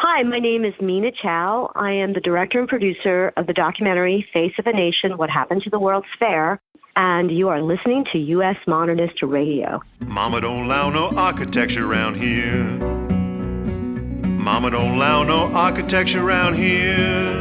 Hi, my name is Mina Chow. I am the director and producer of the documentary Face of a Nation, What Happened to the World's Fair, and you are listening to U.S. Modernist Radio. Mama don't allow no architecture around here. Mama don't allow no architecture around here.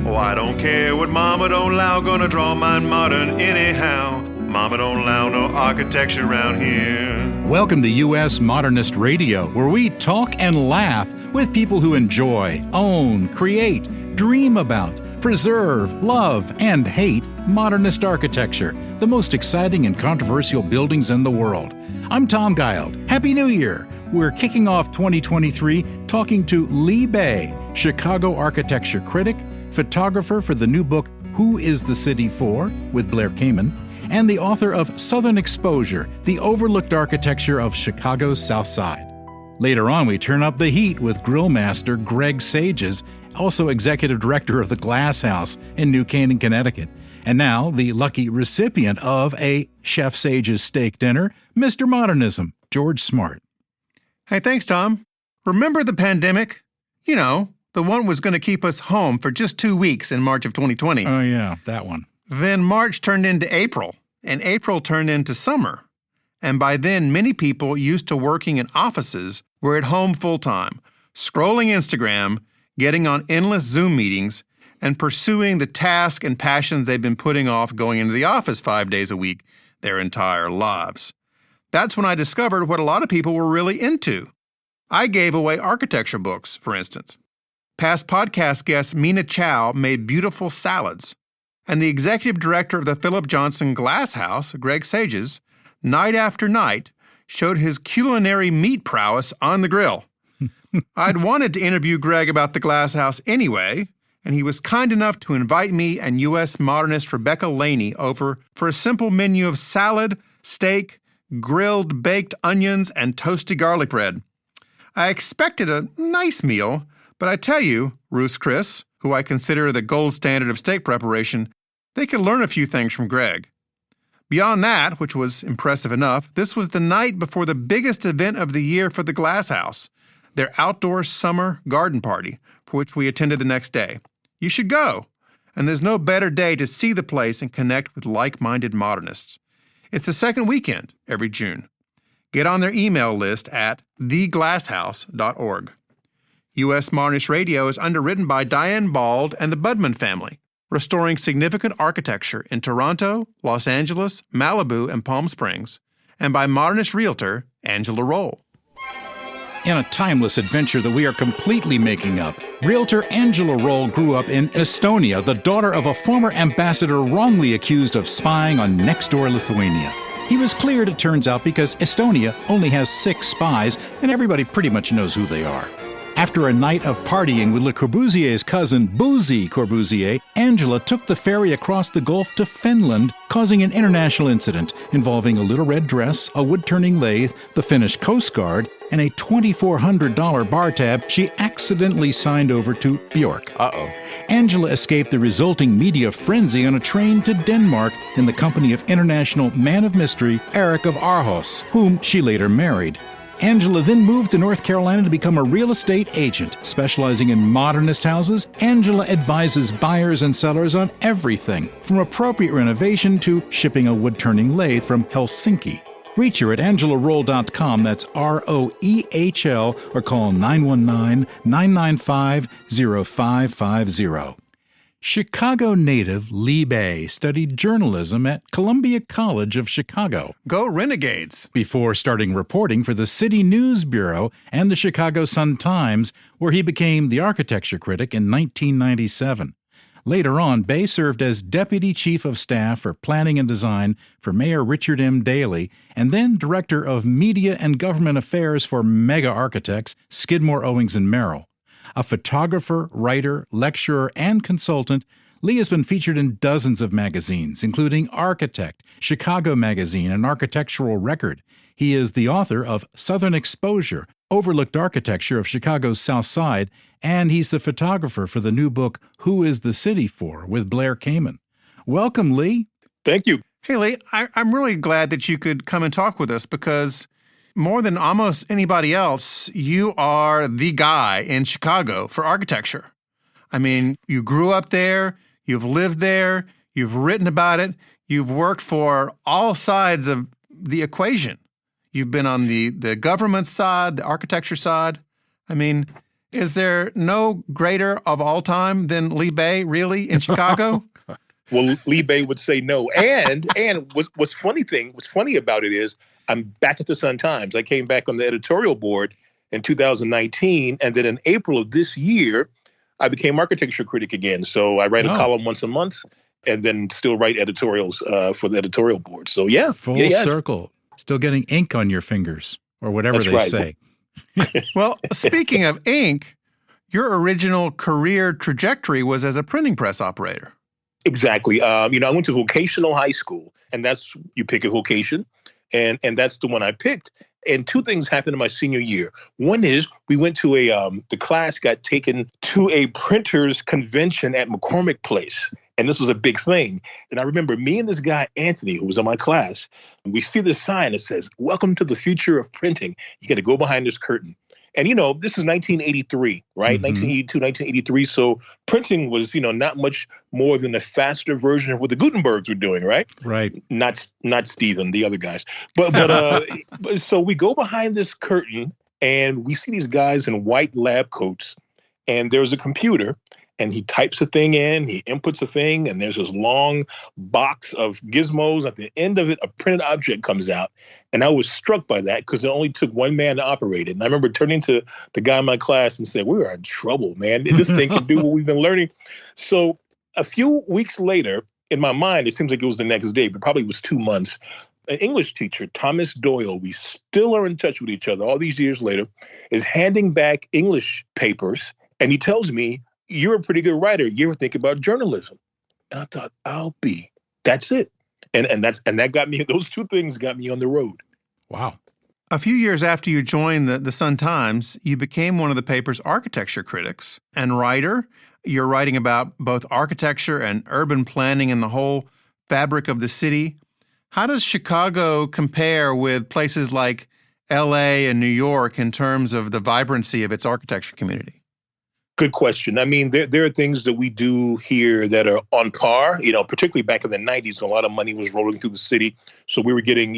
Oh, I don't care what Mama don't allow, gonna draw mine modern anyhow. Mama don't allow no architecture around here. Welcome to U.S. Modernist Radio, where we talk and laugh with people who enjoy, own, create, dream about, preserve, love, and hate modernist architecture, the most exciting and controversial buildings in the world. I'm Tom Guild. Happy New Year! We're kicking off 2023 talking to Lee Bey, Chicago architecture critic, photographer for the new book Who is the City For? With Blair Kamin, and the author of Southern Exposure, the Overlooked Architecture of Chicago's South Side. Later on, we turn up the heat with grillmaster Greg Sages, also executive director of the Glass House in New Canaan, Connecticut, and now the lucky recipient of a Chef Sages steak dinner, Mr. Modernism, George Smart. Hey, thanks, Tom. Remember the pandemic? You know, the one was going to keep us home for just 2 weeks in March of 2020. Oh, yeah, that one. Then March turned into April, and April turned into summer. And by then, many people used to working in offices were at home full-time, scrolling Instagram, getting on endless Zoom meetings, and pursuing the tasks and passions they've been putting off going into the office 5 days a week their entire lives. That's when I discovered what a lot of people were really into. I gave away architecture books, for instance. Past podcast guest Mina Chow made beautiful salads. And the executive director of the Philip Johnson Glass House, Greg Sages, night after night, showed his culinary meat prowess on the grill. I'd wanted to interview Greg about the Glass House anyway, and he was kind enough to invite me and U.S. modernist Rebecca Laney over for a simple menu of salad, steak, grilled baked onions, and toasty garlic bread. I expected a nice meal, but I tell you, Ruth's Chris, who I consider the gold standard of steak preparation, they could learn a few things from Greg. Beyond that, which was impressive enough, this was the night before the biggest event of the year for the Glass House, their outdoor summer garden party, for which we attended the next day. You should go, and there's no better day to see the place and connect with like-minded modernists. It's the second weekend every June. Get on their email list at theglasshouse.org. U.S. Modernist Radio is underwritten by Diane Bald and the Budman family, restoring significant architecture in Toronto, Los Angeles, Malibu, and Palm Springs, and by modernist realtor Angela Roll. In a timeless adventure that we are completely making up, realtor Angela Roll grew up in Estonia, the daughter of a former ambassador wrongly accused of spying on next-door Lithuania. He was cleared, it turns out, because Estonia only has 6 spies, and everybody pretty much knows who they are. After a night of partying with Le Corbusier's cousin, Boozy Corbusier, Angela took the ferry across the Gulf to Finland, causing an international incident involving a little red dress, a wood-turning lathe, the Finnish Coast Guard, and a $2,400 bar tab she accidentally signed over to Bjork. Uh-oh. Angela escaped the resulting media frenzy on a train to Denmark in the company of international man of mystery Eric of Aarhus, whom she later married. Angela then moved to North Carolina to become a real estate agent. Specializing in modernist houses, Angela advises buyers and sellers on everything, from appropriate renovation to shipping a wood-turning lathe from Helsinki. Reach her at angelaroll.com, that's ROEHL, or call 919-995-0550. Chicago native Lee Bey studied journalism at Columbia College of Chicago. Go Renegades! Before starting reporting for the City News Bureau and the Chicago Sun-Times, where he became the architecture critic in 1997. Later on, Bey served as Deputy Chief of Staff for Planning and Design for Mayor Richard M. Daley, and then Director of Media and Government Affairs for Mega Architects, Skidmore, Owings & Merrill. A photographer, writer, lecturer, and consultant, Lee has been featured in dozens of magazines, including Architect, Chicago Magazine, and Architectural Record. He is the author of Southern Exposure, Overlooked Architecture of Chicago's South Side, and he's the photographer for the new book Who is the City For? With Blair Kamin. Welcome, Lee. Thank you. Hey, Lee, I'm really glad that you could come and talk with us because more than almost anybody else, you are the guy in Chicago for architecture. I mean, you grew up there, you've lived there, you've written about it, you've worked for all sides of the equation. You've been on the government side, the architecture side. I mean, is there no greater of all time than Lee Bey, really, in Chicago? Well, Lee Bey would say no. And what's funny about it is I'm back at the Sun-Times. I came back on the editorial board in 2019, and then in April of this year, I became architecture critic again. So I write a column once a month, and then still write editorials for the editorial board. So yeah, full circle. Still getting ink on your fingers, or whatever they say. Well, speaking of ink, your original career trajectory was as a printing press operator. Exactly. I went to vocational high school, and you pick a vocation, and that's the one I picked. And two things happened in my senior year. One is we went to the class got taken to a printers convention at McCormick Place. And this was a big thing. And I remember me and this guy, Anthony, who was in my class, we see this sign that says, "Welcome to the future of printing. You got to go behind this curtain." And, this is 1983, right? 1982, 1983. So printing was, not much more than a faster version of what the Gutenbergs were doing, right? Right. Not Stephen, the other guys. But so we go behind this curtain and we see these guys in white lab coats, and there's a computer. And he types a thing in, he inputs a thing, and there's this long box of gizmos. At the end of it, a printed object comes out. And I was struck by that because it only took one man to operate it. And I remember turning to the guy in my class and saying, "We are in trouble, man. This thing can do what we've been learning." So a few weeks later, in my mind, it seems like it was the next day, but probably it was 2 months. An English teacher, Thomas Doyle, we still are in touch with each other all these years later, is handing back English papers. And he tells me, "You're a pretty good writer. You ever think about journalism?" And I thought, that's it. And that got me, those two things got me on the road. Wow. A few years after you joined the Sun-Times, you became one of the paper's architecture critics and writer. You're writing about both architecture and urban planning and the whole fabric of the city. How does Chicago compare with places like LA and New York in terms of the vibrancy of its architecture community? Good question. I mean, there are things that we do here that are on par, particularly back in the 90s, a lot of money was rolling through the city. So we were getting,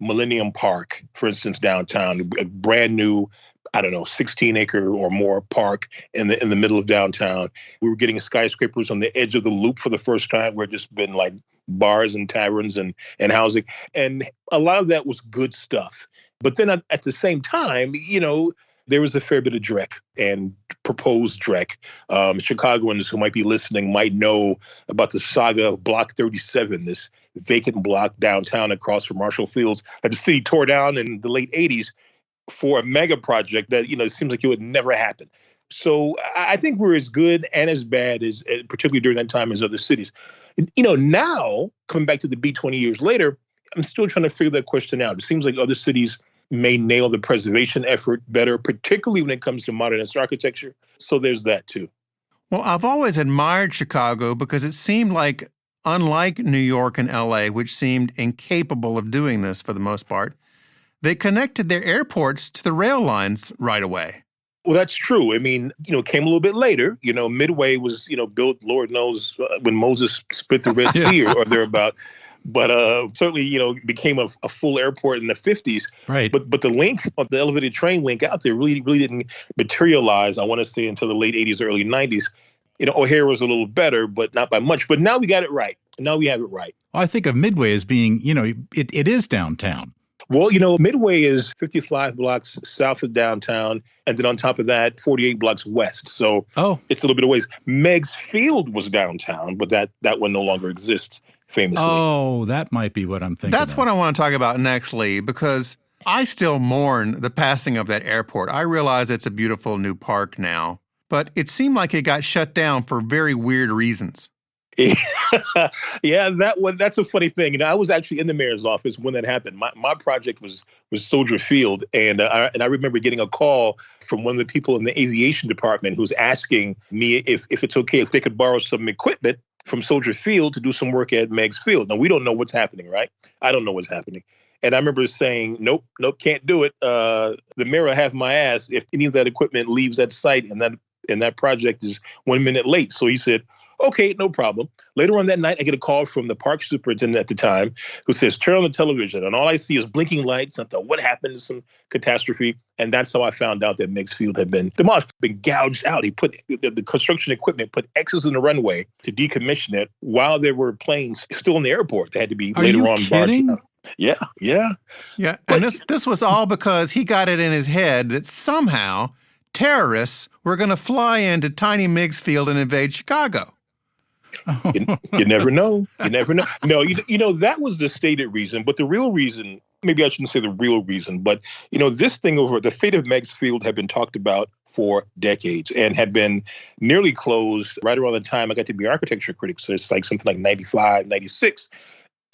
Millennium Park, for instance, downtown, a brand new, 16-acre or more park in the middle of downtown. We were getting skyscrapers on the edge of the Loop for the first time, where just been like bars and taverns and housing. And a lot of that was good stuff. But then at the same time, there was a fair bit of dreck and proposed dreck. Chicagoans who might be listening might know about the saga of Block 37, this vacant block downtown across from Marshall Fields that the city tore down in the late 80s for a mega project that, it seems like it would never happen. So I think we're as good and as bad as, particularly during that time, as other cities. Now, coming back to the beat 20 years later, I'm still trying to figure that question out. It seems like other cities may nail the preservation effort better, particularly when it comes to modernist architecture. So there's that too. Well, I've always admired Chicago because it seemed like, unlike New York and LA, which seemed incapable of doing this for the most part, they connected their airports to the rail lines right away. Well, that's true. I mean, it came a little bit later. Midway was, built, Lord knows, when Moses split the Red Sea or thereabout. But certainly, became a full airport in the 50s. Right. But the link of the elevated train link out there really didn't materialize, I want to say, until the late 80s, early 90s. O'Hare was a little better, but not by much. But now we got it right. Now we have it right. I think of Midway as being, it is downtown. Well, Midway is 55 blocks south of downtown, and then on top of that, 48 blocks west. So it's a little bit of ways. Meigs Field was downtown, but that one no longer exists, famously. Oh, that might be what I'm thinking. That's what I want to talk about next, Lee, because I still mourn the passing of that airport. I realize it's a beautiful new park now, but it seemed like it got shut down for very weird reasons. Yeah, that's a funny thing. I was actually in the mayor's office when that happened. My project was Soldier Field, and I remember getting a call from one of the people in the aviation department who was asking me if it's okay if they could borrow some equipment from Soldier Field to do some work at Meigs Field. Now, we don't know what's happening, right? I don't know what's happening. And I remember saying, nope, can't do it. The mayor will have my ass if any of that equipment leaves that site and that project is 1 minute late. So he said, okay, no problem. Later on that night, I get a call from the park superintendent at the time who says, turn on the television. And all I see is blinking lights. I thought, what happened to some catastrophe? And that's how I found out that Meigs Field had been demolished, been gouged out. He put the construction equipment, put X's in the runway to decommission it while there were planes still in the airport. They had to be later on barged out. Yeah. Yeah, and this was all because he got it in his head that somehow terrorists were going to fly into tiny Meigs Field and invade Chicago. You never know. You never know. No, you know, that was the stated reason. But the real reason, maybe I shouldn't say the real reason, but, you know, this thing over the fate of Meigs Field had been talked about for decades and had been nearly closed right around the time I got to be architecture critic. So it's like something like 95, 96.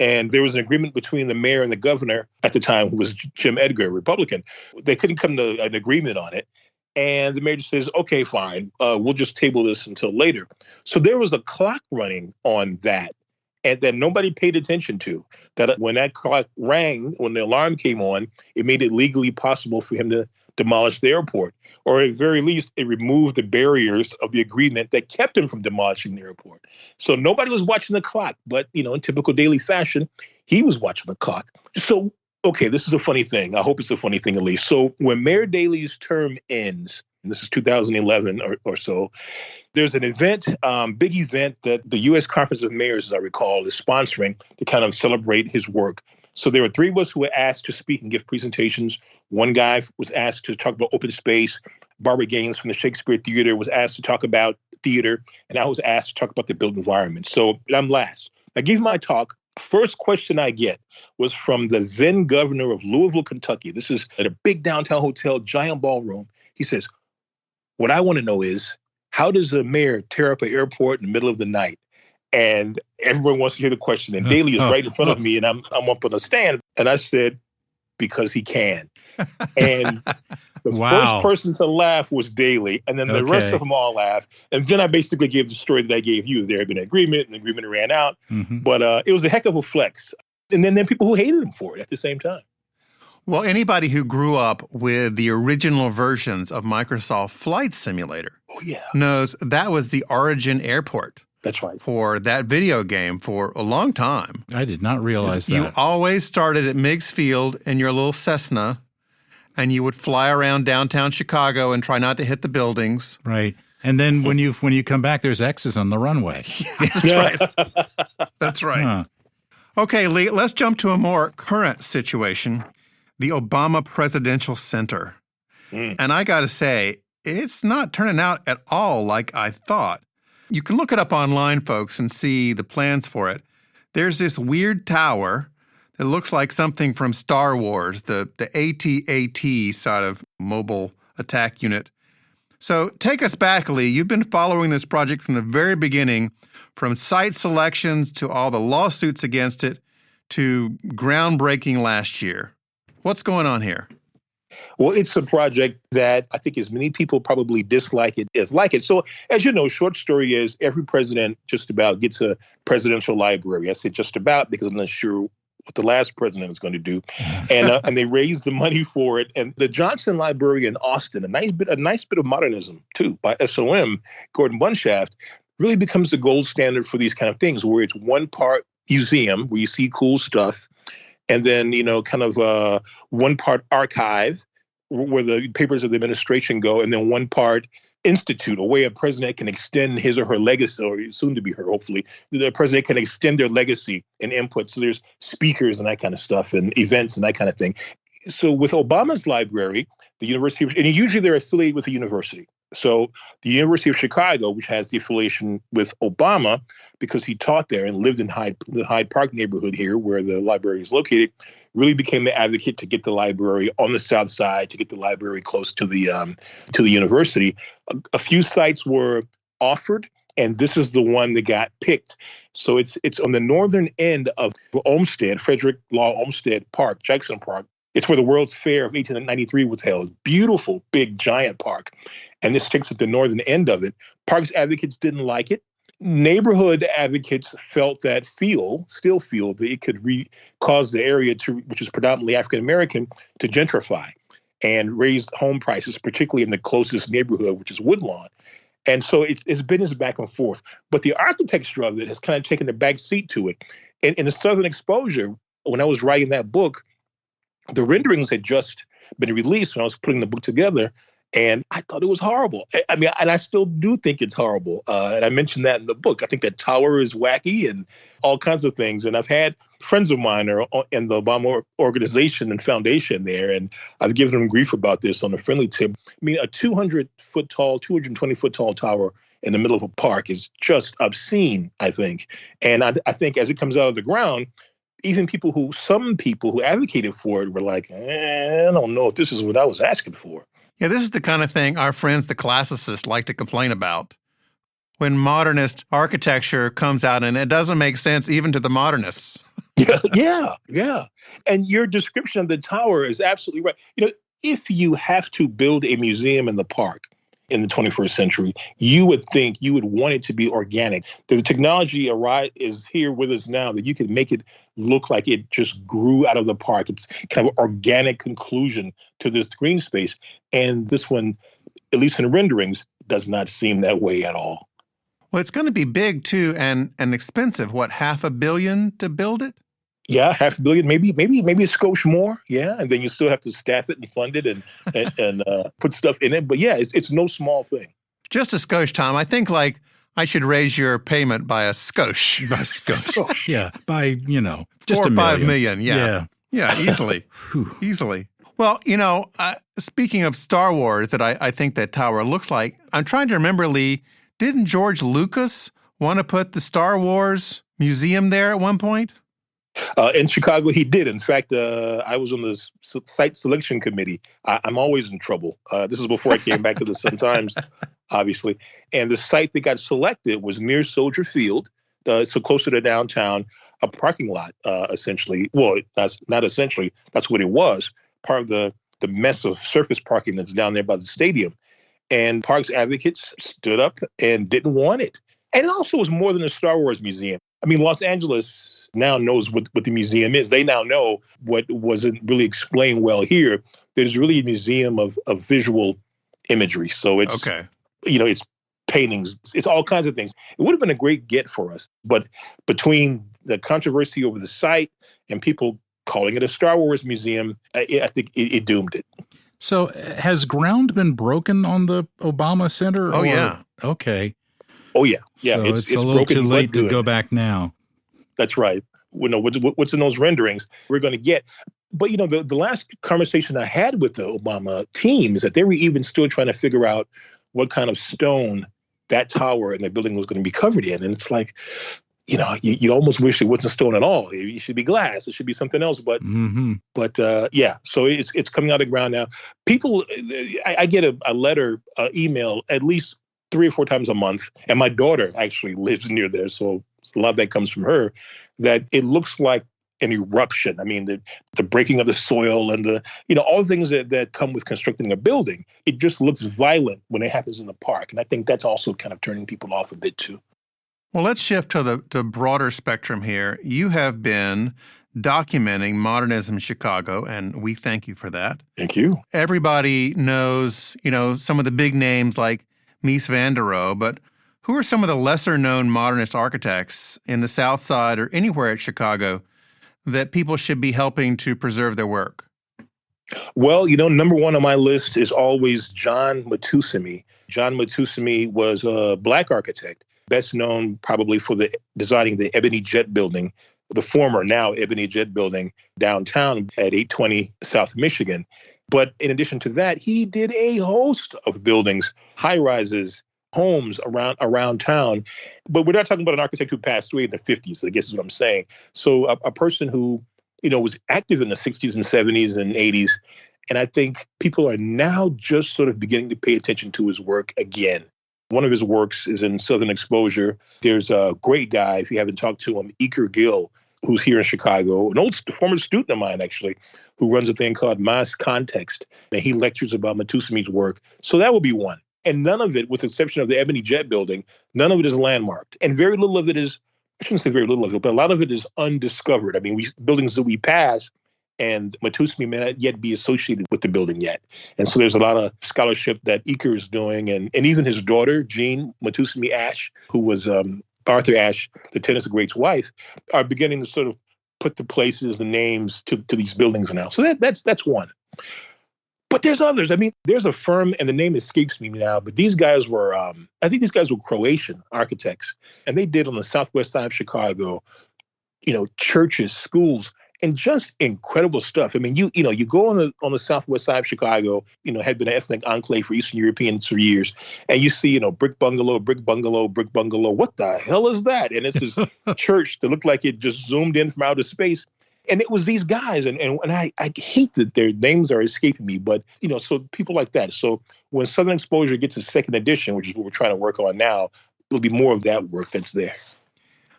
And there was an agreement between the mayor and the governor at the time, who was Jim Edgar, Republican. They couldn't come to an agreement on it. And the mayor just says, okay, fine, we'll just table this until later. So there was a clock running on that, and that nobody paid attention to. That when that clock rang, when the alarm came on, it made it legally possible for him to demolish the airport. Or at the very least, it removed the barriers of the agreement that kept him from demolishing the airport. So nobody was watching the clock, but, you know, in typical Daley fashion, he was watching the clock. So okay, this is a funny thing. I hope it's a funny thing at least. So when Mayor Daley's term ends, and this is 2011 or so, there's an event, big event that the U.S. Conference of Mayors, as I recall, is sponsoring to kind of celebrate his work. So there were three of us who were asked to speak and give presentations. One guy was asked to talk about open space. Barbara Gaines from the Shakespeare Theater was asked to talk about theater. And I was asked to talk about the built environment. So I'm last. I give my talk. First question I get was from the then governor of Louisville, Kentucky. This is at a big downtown hotel, giant ballroom. He says, what I want to know is, how does a mayor tear up an airport in the middle of the night? And everyone wants to hear the question. And Daley is right in front of me, and I'm up on the stand. And I said, because he can. And the first person to laugh was Daley, and then the rest of them all laughed. And then I basically gave the story that I gave you. There had been an agreement, and the agreement ran out. Mm-hmm. But it was a heck of a flex. And then there are people who hated him for it at the same time. Well, anybody who grew up with the original versions of Microsoft Flight Simulator knows that was the origin airport. That's right. For that video game for a long time. I did not realize that. You always started at Meigs Field in your little Cessna, and you would fly around downtown Chicago and try not to hit the buildings. Right. And then when you come back, there's X's on the runway. Yeah, that's right. That's right. Huh. Okay, Lee, let's jump to a more current situation, the Obama Presidential Center. And I got to say, it's not turning out at all like I thought. You can look it up online, folks, and see the plans for it. There's this weird tower that looks like something from Star Wars, the AT-AT sort of mobile attack unit. So take us back, Lee. You've been following this project from the very beginning, from site selections to all the lawsuits against it to groundbreaking last year. What's going on here? Well, it's a project that I think as many people probably dislike it as like it. So, as you know, short story is every president just about gets a presidential library. I say just about because I'm not sure what the last president was going to do. And they raised the money for it. And the Johnson Library in Austin, a nice bit of modernism, too, by SOM, Gordon Bunshaft, really becomes the gold standard for these kind of things, where it's one part museum, where you see cool stuff, and then, you know, kind of one part archive, where the papers of the administration go, and then one part institute, a way a president can extend his or her legacy, or soon to be her, hopefully. The president can extend their legacy and input. So there's speakers and that kind of stuff and events and that kind of thing. So with Obama's library, the University of, and usually they're affiliated with a university. So the University of Chicago, which has the affiliation with Obama because he taught there and lived in the Hyde Park neighborhood here where the library is located, really became the advocate to get the library on the south side, to get the library close to the university. A few sites were offered, and this is the one that got picked. So it's on the northern end of Olmsted, Frederick Law Olmsted Park, Jackson Park. It's where the World's Fair of 1893 was held. Beautiful, big, giant park. And this takes up the northern end of it. Parks advocates didn't like it. Neighborhood advocates still feel that it could cause the area which is predominantly African American, to gentrify and raise home prices, particularly in the closest neighborhood, which is Woodlawn. And so it's been this back and forth. But the architecture of it has kind of taken a back seat to it. In the Southern Exposure, when I was writing that book, the renderings had just been released when I was putting the book together. And I thought it was horrible. I mean, and I still do think it's horrible. And I mentioned that in the book. I think that tower is wacky and all kinds of things. And I've had friends of mine are in the Obama organization and foundation there, and I've given them grief about this on a friendly tip. I mean, a 200-foot tall, 220-foot tall tower in the middle of a park is just obscene, I think. And I think as it comes out of the ground, even some people who advocated for it were like, I don't know if this is what I was asking for. Yeah, this is the kind of thing our friends, the classicists, like to complain about. When modernist architecture comes out and it doesn't make sense even to the modernists. Yeah. And your description of the tower is absolutely right. You know, if you have to build a museum in the park in the 21st century, you would think you would want it to be organic. The technology is here with us now that you can make it look like it just grew out of the park. It's kind of an organic conclusion to this green space. And this one, at least in renderings, does not seem that way at all. Well, it's going to be big, too, and expensive. What, $500 million to build it? Yeah, $500 million, maybe a skosh more. Yeah, and then you still have to staff it and fund it and put stuff in it. But yeah, it's no small thing. Just a skosh, Tom. I think I should raise your payment by a skosh. By a skosh. Yeah, by just $4 or $1 $5 million. Yeah, easily, easily. Well, speaking of Star Wars, that I think that tower looks like. I'm trying to remember, Lee. Didn't George Lucas want to put the Star Wars museum there at one point? In Chicago, he did. In fact, I was on the site selection committee. I'm always in trouble. This is before I came back to the Sun-Times, obviously. And the site that got selected was near Soldier Field, so closer to downtown, a parking lot, essentially. Well, that's not essentially. That's what it was, part of the mess of surface parking that's down there by the stadium. And Parks advocates stood up and didn't want it. And it also was more than a Star Wars museum. I mean, Los Angeles now knows what the museum is. They now know what wasn't really explained well here. There's really a museum of visual imagery. So it's, it's paintings, it's all kinds of things. It would have been a great get for us. But between the controversy over the site and people calling it a Star Wars museum, I think it doomed it. So has ground been broken on the Obama Center? Oh, yeah. Okay. Oh, yeah. Yeah, so it's a little too late to go back now. That's right. We know what's in those renderings we're going to get. But, the last conversation I had with the Obama team is that they were even still trying to figure out what kind of stone that tower and the building was going to be covered in. And it's like, you almost wish it wasn't stone at all. It should be glass. It should be something else. But, so it's coming out of the ground now. People, I get a letter, email at least 3 or 4 times a month. And my daughter actually lives near there. So a lot of that comes from her, that it looks like an eruption. I mean, the breaking of the soil and all the things that come with constructing a building. It just looks violent when it happens in the park. And I think that's also kind of turning people off a bit too. Well, let's shift to the broader spectrum here. You have been documenting modernism in Chicago, and we thank you for that. Thank you. Everybody knows, some of the big names like Mies van der Rohe, but who are some of the lesser-known modernist architects in the South Side or anywhere at Chicago that people should be helping to preserve their work? Well, number one on my list is always John Matusimi. John Matusimi was a Black architect, best known probably for designing the Ebony Jet building, the former now Ebony Jet building downtown at 820 South Michigan. But in addition to that, he did a host of buildings, high-rises, homes around town. But we're not talking about an architect who passed away in the 50s, I guess is what I'm saying. So a person who, was active in the 60s and 70s and 80s. And I think people are now just sort of beginning to pay attention to his work again. One of his works is in Southern Exposure. There's a great guy, if you haven't talked to him, Iker Gill, who's here in Chicago, an former student of mine, actually, who runs a thing called Mass Context. And he lectures about Matusimi's work. So that would be one. And none of it, with the exception of the Ebony Jet building, none of it is landmarked. And very little of it is, I shouldn't say very little of it, but a lot of it is undiscovered. I mean, buildings that we pass, and Matusmi may not yet be associated with the building yet. And so there's a lot of scholarship that Eaker is doing. And even his daughter, Jean Matusmi Ashe, who was Arthur Ashe, the tennis great's wife, are beginning to sort of put the places, the names to these buildings now. So that's one. But there's others. I mean, there's a firm, and the name escapes me now, but these guys were, I think these guys were Croatian architects. And they did on the southwest side of Chicago, churches, schools, and just incredible stuff. I mean, you go on the southwest side of Chicago, had been an ethnic enclave for Eastern Europeans for years, and you see, brick bungalow, brick bungalow, brick bungalow. What the hell is that? And it's this church that looked like it just zoomed in from outer space. And it was these guys, and I hate that their names are escaping me, but, so people like that. So when Southern Exposure gets a second edition, which is what we're trying to work on now, there'll be more of that work that's there.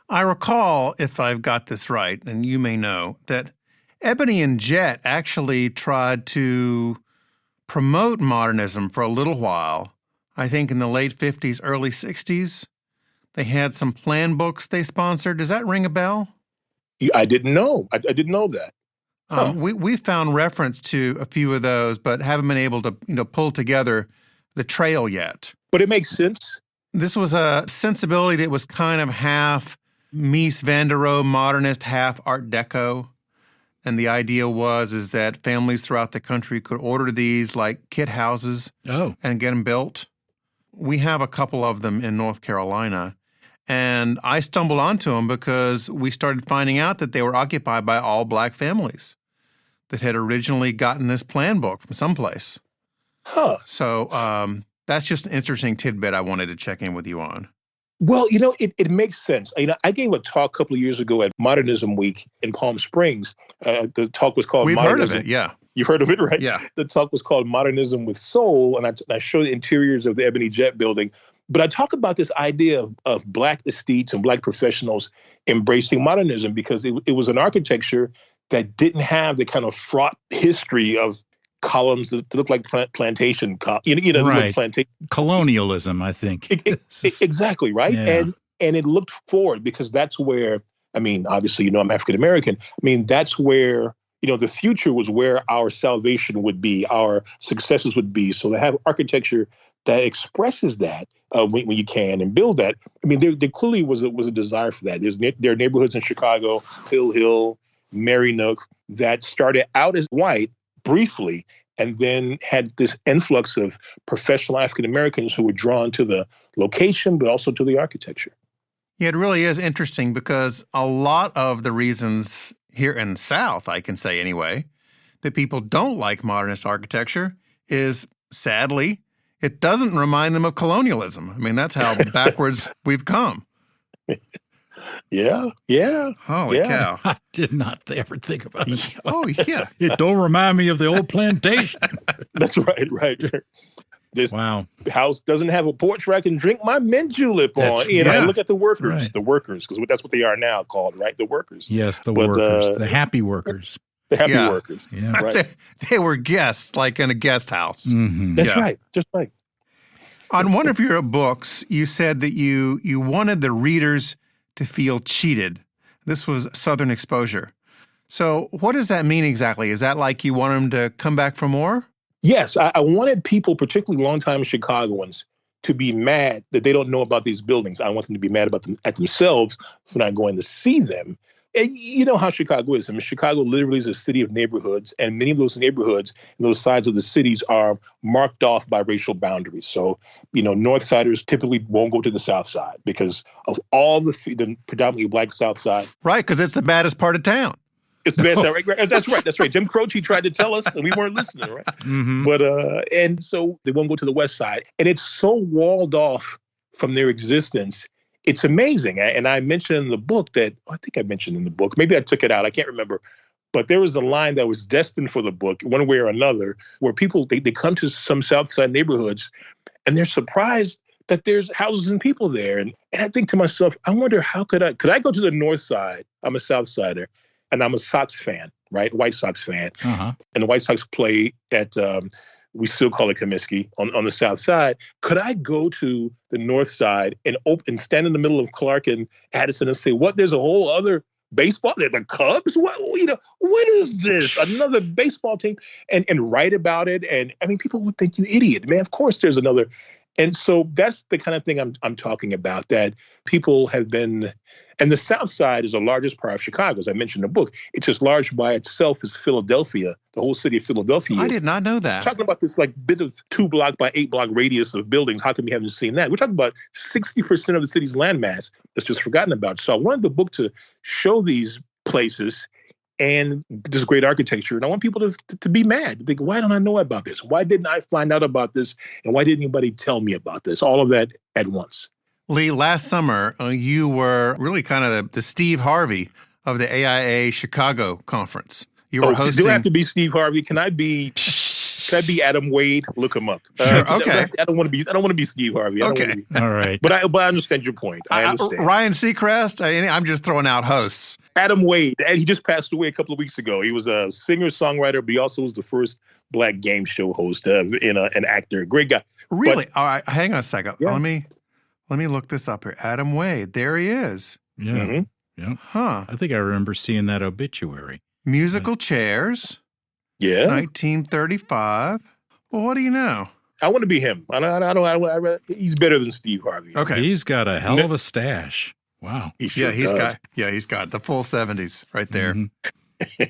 I recall, if I've got this right, and you may know, that Ebony and Jet actually tried to promote modernism for a little while. I think in the late 50s, early 60s. They had some plan books they sponsored. Does that ring a bell? I didn't know. I didn't know that. Huh. We found reference to a few of those, but haven't been able to pull together the trail yet. But it makes sense. This was a sensibility that was kind of half Mies van der Rohe modernist, half Art Deco. And the idea is that families throughout the country could order these like kit houses and get them built. We have a couple of them in North Carolina. And I stumbled onto them because we started finding out that they were occupied by all black families that had originally gotten this plan book from someplace. Huh. So that's just an interesting tidbit I wanted to check in with you on. Well, it makes sense. I gave a talk a couple of years ago at Modernism Week in Palm Springs. The talk was called We've Modernism. heard of it, yeah. You've heard of it, right? Yeah. The talk was called Modernism with Soul, and I showed the interiors of the Ebony Jet building. But I talk about this idea of black estates and black professionals embracing modernism because it was an architecture that didn't have the kind of fraught history of columns that look like plantation, right. Plantation. Colonialism, I think. Exactly, right? Yeah. And it looked forward because that's where, obviously, I'm African-American. That's where, the future was where our salvation would be, our successes would be. So to have architecture that expresses that when you can and build that. There clearly was a desire for that. There are neighborhoods in Chicago, Hill, Marynook, that started out as white briefly and then had this influx of professional African Americans who were drawn to the location, but also to the architecture. Yeah, it really is interesting because a lot of the reasons here in the South, I can say anyway, that people don't like modernist architecture is, sadly, it doesn't remind them of colonialism. That's how backwards we've come. Yeah. Holy cow. I did not ever think about it. Oh, yeah. It don't remind me of the old plantation. That's right. This house doesn't have a porch where I can drink my mint julep on. I look at the workers, because that's what they are now called, right? The workers. Yes, workers, the happy workers. The happy workers. Yeah. Right. They were guests, like in a guest house. Mm-hmm. That's right. Just right. On one of your books, you said that you wanted the readers to feel cheated. This was Southern Exposure. So what does that mean exactly? Is that like you want them to come back for more? Yes. I wanted people, particularly longtime Chicagoans, to be mad that they don't know about these buildings. I want them to be mad about them at themselves for not going to see them. And you know how Chicago is. Chicago literally is a city of neighborhoods, and many of those neighborhoods and those sides of the cities are marked off by racial boundaries. So, North Siders typically won't go to the South Side because of all the predominantly black South Side. Right, because it's the baddest part of town. It's the best side, right? That's right. Jim Croce tried to tell us, and we weren't listening, right? Mm-hmm. But and so they won't go to the West Side, and it's so walled off from their existence. It's amazing. And I mentioned in the book maybe I took it out, I can't remember. But there was a line that was destined for the book, one way or another, where people, they come to some South Side neighborhoods and they're surprised that there's houses and people there. And I think to myself, I wonder could I go to the North Side? I'm a South Sider and I'm a Sox fan, right? White Sox fan. Uh-huh. And the White Sox play at we still call it Comiskey, on the south side. Could I go to the north side and stand in the middle of Clark and Addison and say, what, there's a whole other baseball? The Cubs? What is this? Another baseball team? And write about it. And I mean, people would think you idiot, man. Of course there's another. And so that's the kind of thing I'm talking about, that people have been, and the South Side is the largest part of Chicago, as I mentioned in the book. It's as large by itself as Philadelphia, the whole city of Philadelphia. I did not know that. Talking about this like bit of 2-block by 8-block radius of buildings. How come we haven't seen that? We're talking about 60% of the city's landmass that's just forgotten about. So I wanted the book to show these places and this great architecture. And I want people to be mad. Think, why don't I know about this? Why didn't I find out about this? And why didn't anybody tell me about this? All of that at once. Lee, last summer, you were really kind of the Steve Harvey of the AIA Chicago conference. You were hosting. Do I have to be Steve Harvey? Can I be Adam Wade? Look him up. Sure. Okay. I don't want to be Steve Harvey. Okay. All right. But I understand your point. I understand. Ryan Seacrest. I'm just throwing out hosts. Adam Wade. And he just passed away a couple of weeks ago. He was a singer-songwriter, but he also was the first Black game show host and an actor. Great guy. Really? All right. Hang on a second. Yeah. Let me look this up here. Adam Wade. There he is. Yeah. Mm-hmm. Yeah. Huh. I think I remember seeing that obituary. Musical chairs. Yeah. 1935. Well, what do you know? I want to be him. He's better than Steve Harvey. Okay. He's got a hell of a stash. Wow. He sure does. He's got the full 70s right there. Mm-hmm.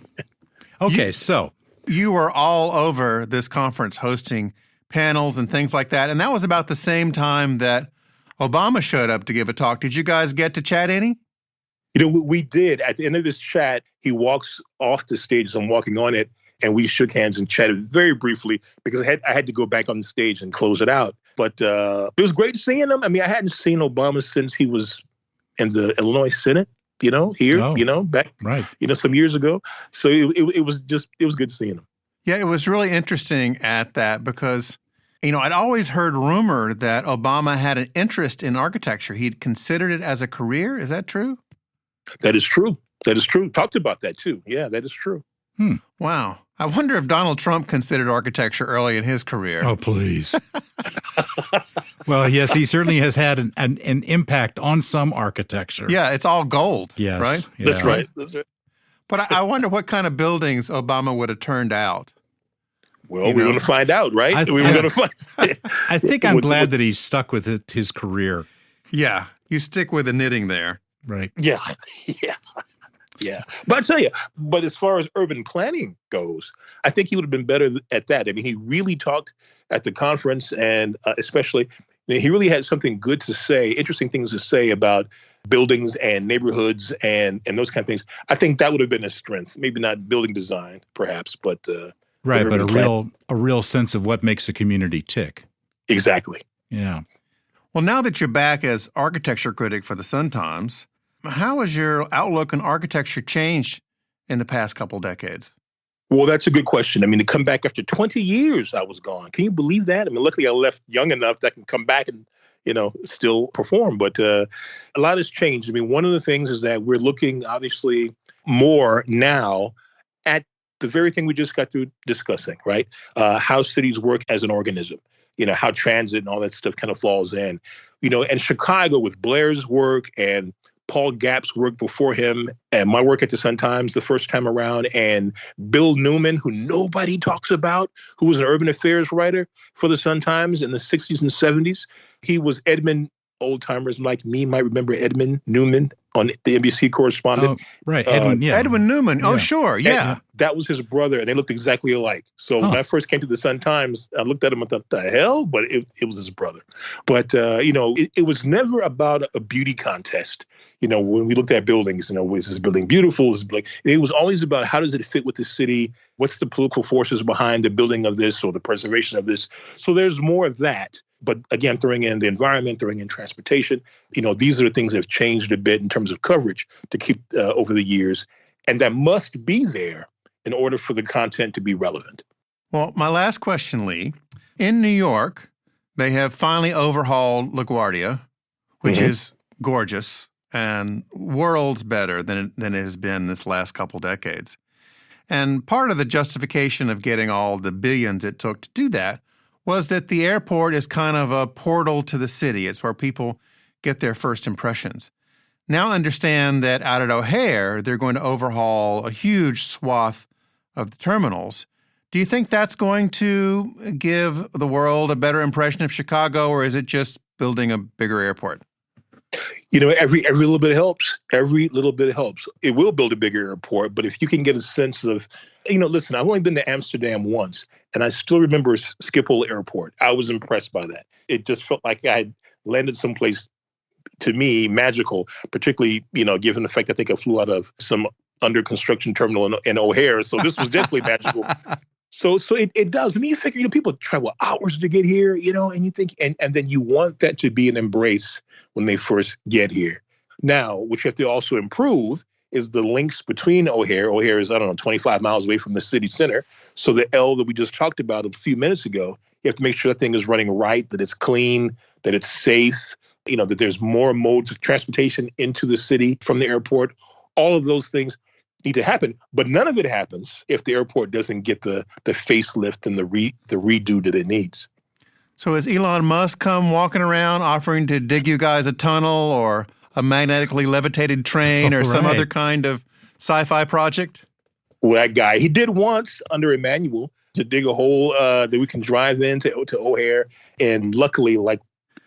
Okay, so you were all over this conference hosting panels and things like that. And that was about the same time that Obama showed up to give a talk. Did you guys get to chat any? We did. At the end of this chat, he walks off the stage as I'm walking on it, and we shook hands and chatted very briefly because I had to go back on the stage and close it out. But it was great seeing him. I mean, I hadn't seen Obama since he was in the Illinois Senate, back, right. Some years ago. So it was good seeing him. Yeah, it was really interesting at that because, I'd always heard rumor that Obama had an interest in architecture. He'd considered it as a career. Is that true? That is true. Talked about that too. Yeah, that is true. Wow. I wonder if Donald Trump considered architecture early in his career. Oh, please. Well, yes, he certainly has had an impact on some architecture. Yeah, it's all gold. Yes. Right? Yeah. That's right. But I wonder what kind of buildings Obama would have turned out. Well, we're going to find out, right? I think I'm glad that he's stuck with his career. Yeah, you stick with the knitting there. Right. Yeah. But I tell you, as far as urban planning goes, I think he would have been better at that. I mean, he really talked at the conference, and especially, he really had something good to say, interesting things to say about buildings and neighborhoods and those kind of things. I think that would have been his strength. Maybe not building design, perhaps, but right, but a real sense of what makes a community tick. Exactly. Yeah. Well, now that you're back as architecture critic for the Sun-Times, how has your outlook on architecture changed in the past couple decades? Well, that's a good question. I mean, to come back after 20 years, I was gone. Can you believe that? I mean, luckily I left young enough that I can come back and, still perform. But a lot has changed. I mean, one of the things is that we're looking, obviously, more now at the very thing we just got through discussing, right? How cities work as an organism, how transit and all that stuff kind of falls in, and Chicago with Blair's work and Paul Gapp's work before him and my work at the Sun-Times the first time around, and Bill Newman, who nobody talks about, who was an urban affairs writer for the Sun-Times in the 60s and 70s. He was Edmund, old-timers like me might remember Edmund Newman on the NBC correspondent. Oh, right, Edwin, yeah. Edwin Newman. Yeah. Oh, sure, yeah. That was his brother, and they looked exactly alike. So when I first came to the Sun-Times, I looked at him and thought, the hell? But it was his brother. But, it was never about a beauty contest. When we looked at buildings, was this building beautiful? It was always about how does it fit with the city? What's the political forces behind the building of this or the preservation of this? So there's more of that. But again, throwing in the environment, throwing in transportation, these are the things that have changed a bit in terms of coverage to keep over the years. And that must be there in order for the content to be relevant. Well, my last question, Lee. In New York, they have finally overhauled LaGuardia, which is gorgeous and worlds better than it has been this last couple decades. And part of the justification of getting all the billions it took to do that was that the airport is kind of a portal to the city. It's where people get their first impressions. Now understand that out at O'Hare, they're going to overhaul a huge swath of the terminals. Do you think that's going to give the world a better impression of Chicago, or is it just building a bigger airport? Every little bit helps. Every little bit helps. It will build a bigger airport, but if you can get a sense of, listen, I've only been to Amsterdam once, and I still remember Schiphol Airport. I was impressed by that. It just felt like I had landed someplace, to me, magical, particularly, given the fact I think I flew out of some under construction terminal in O'Hare. So this was definitely magical. So it does. I mean, you figure, people travel hours to get here, and you think, and then you want that to be an embrace when they first get here. Now, what you have to also improve is the links between O'Hare. O'Hare is, 25 miles away from the city center. So the L that we just talked about a few minutes ago, you have to make sure that thing is running right, that it's clean, that it's safe, that there's more modes of transportation into the city from the airport. All of those things need to happen, but none of it happens if the airport doesn't get the facelift and the redo that it needs. So has Elon Musk come walking around offering to dig you guys a tunnel or a magnetically levitated train or some other kind of sci-fi project? Well, that guy, he did once under Emmanuel to dig a hole that we can drive into O'Hare. And luckily, like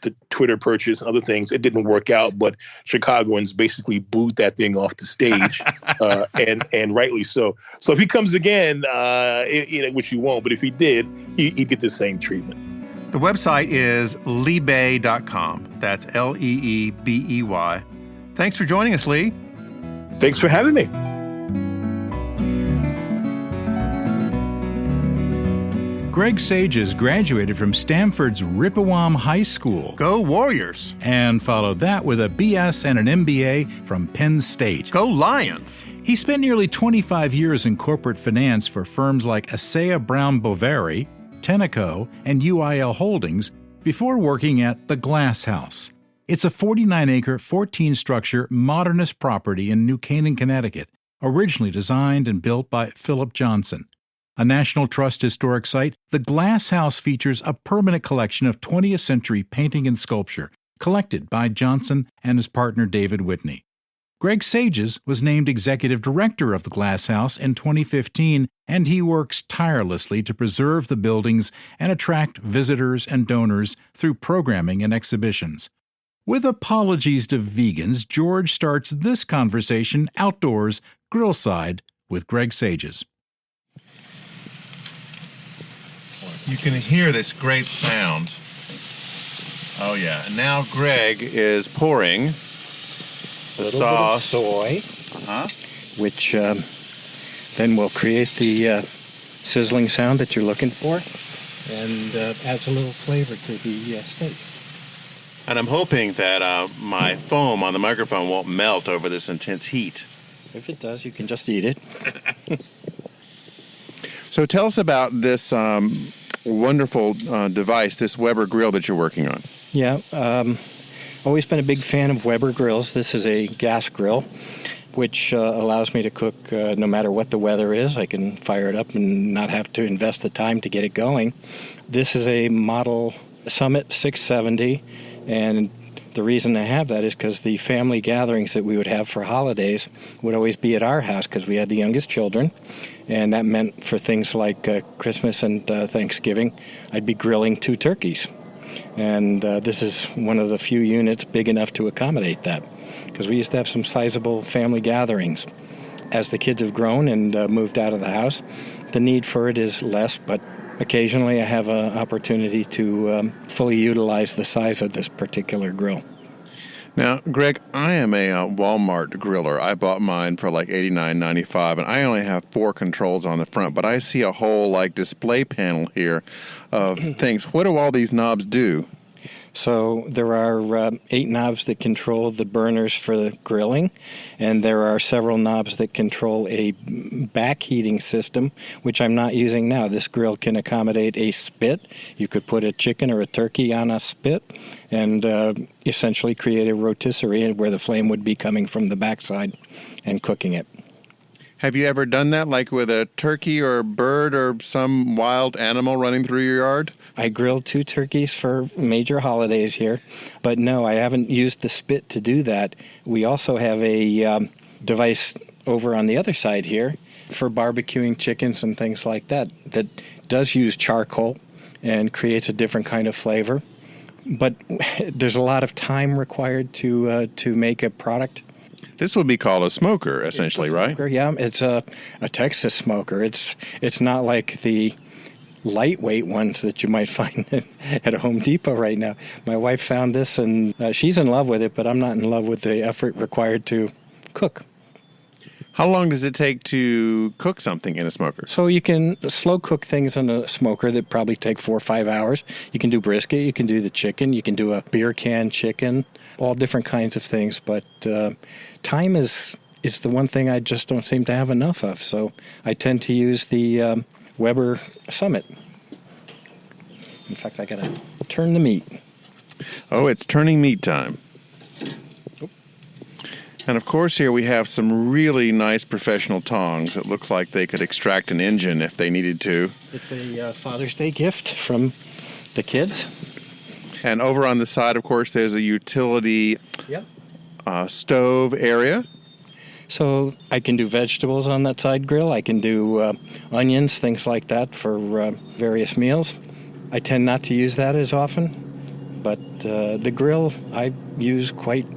the Twitter purchase and other things, it didn't work out. But Chicagoans basically booed that thing off the stage, and rightly so. So if he comes again, which he won't, but if he did, he'd get the same treatment. The website is leebey.com. That's Leebey. Thanks for joining us, Lee. Thanks for having me. Greg Sages graduated from Stanford's Rippewam High School. Go Warriors. And followed that with a BS and an MBA from Penn State. Go Lions. He spent nearly 25 years in corporate finance for firms like Asea Brown Boveri, Tenneco, and UIL Holdings before working at the Glass House. It's a 49-acre, 14-structure modernist property in New Canaan, Connecticut, originally designed and built by Philip Johnson. A National Trust historic site, the Glass House features a permanent collection of 20th century painting and sculpture collected by Johnson and his partner David Whitney. Greg Sages was named executive director of the Glass House in 2015, and he works tirelessly to preserve the buildings and attract visitors and donors through programming and exhibitions. With apologies to vegans, George starts this conversation outdoors, grillside, with Greg Sages. You can hear this great sound. Oh, yeah. And now Greg is pouring the sauce. Soy, which then will create the sizzling sound that you're looking for, and adds a little flavor to the steak. And I'm hoping that my foam on the microphone won't melt over this intense heat. If it does, you can just eat it. So tell us about this wonderful device, this Weber grill that you're working on. Yeah, always been a big fan of Weber grills. This is a gas grill, which allows me to cook no matter what the weather is. I can fire it up and not have to invest the time to get it going. This is a model Summit 670, and the reason I have that is because the family gatherings that we would have for holidays would always be at our house because we had the youngest children, and that meant for things like Christmas and Thanksgiving, I'd be grilling 2 turkeys. And this is one of the few units big enough to accommodate that, because we used to have some sizable family gatherings. As the kids have grown and moved out of the house, the need for it is less, but occasionally I have an opportunity to fully utilize the size of this particular grill. Now, Greg, I am a Walmart griller. I bought mine for like $89.95, and I only have 4 controls on the front, but I see a whole display panel here of things. What do all these knobs do? So there are 8 knobs that control the burners for the grilling, and there are several knobs that control a back heating system, which I'm not using now. This grill can accommodate a spit. You could put a chicken or a turkey on a spit and essentially create a rotisserie where the flame would be coming from the backside and cooking it. Have you ever done that, like with a turkey or a bird or some wild animal running through your yard? I grilled 2 turkeys for major holidays here, but no, I haven't used the spit to do that. We also have a device over on the other side here for barbecuing chickens and things like that does use charcoal and creates a different kind of flavor. But there's a lot of time required to make a product. This would be called a smoker, essentially, Smoker, right? Yeah, it's a Texas smoker. It's not like the lightweight ones that you might find at a Home Depot right now. My wife found this, and she's in love with it, but I'm not in love with the effort required to cook. How long does it take to cook something in a smoker? So you can slow cook things in a smoker that probably take 4 or 5 hours. You can do brisket, you can do the chicken, you can do a beer can chicken, all different kinds of things. But time is the one thing I just don't seem to have enough of. So I tend to use the Weber Summit. In fact, I got to turn the meat. Oh, it's turning meat time. And of course here we have some really nice professional tongs that look like they could extract an engine if they needed to. It's a Father's Day gift from the kids. And over on the side, of course, there's a utility stove area. So I can do vegetables on that side grill. I can do onions, things like that for various meals. I tend not to use that as often, but the grill I use quite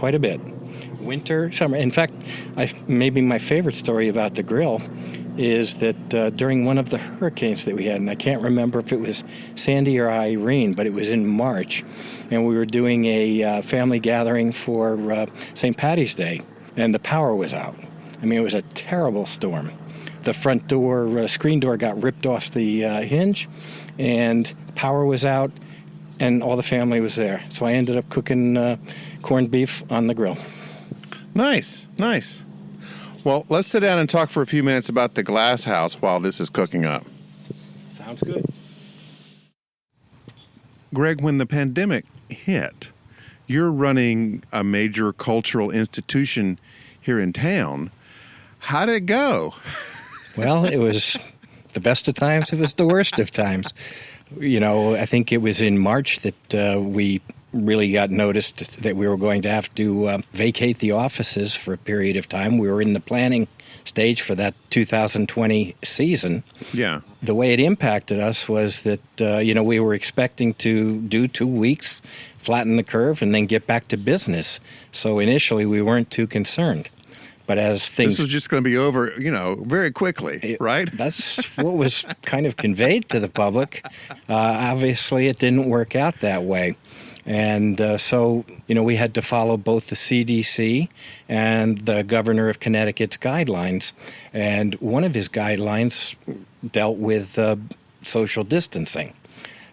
a bit. Winter, summer. In fact, maybe my favorite story about the grill is that during one of the hurricanes that we had, and I can't remember if it was Sandy or Irene, but it was in March, and we were doing a family gathering for St. Patty's Day, and the power was out. I mean, it was a terrible storm. The front door, screen door got ripped off the hinge, and power was out, and all the family was there. So I ended up cooking corned beef on the grill. Nice, nice. Well, let's sit down and talk for a few minutes about the glass house while this is cooking up. Sounds good. Greg, when the pandemic hit, you're running a major cultural institution here in town. How did it go? Well, it was the best of times. It was the worst of times. You know, I think it was in March that we really got noticed that we were going to have to vacate the offices for a period of time. We were in the planning stage for that 2020 season. Yeah. The way it impacted us was that, we were expecting to do 2 weeks, flatten the curve, and then get back to business. So initially, we weren't too concerned. But as things... This was just going to be over, very quickly, right? That's what was kind of conveyed to the public. Obviously, it didn't work out that way. And so, we had to follow both the CDC and the governor of Connecticut's guidelines. And one of his guidelines dealt with social distancing.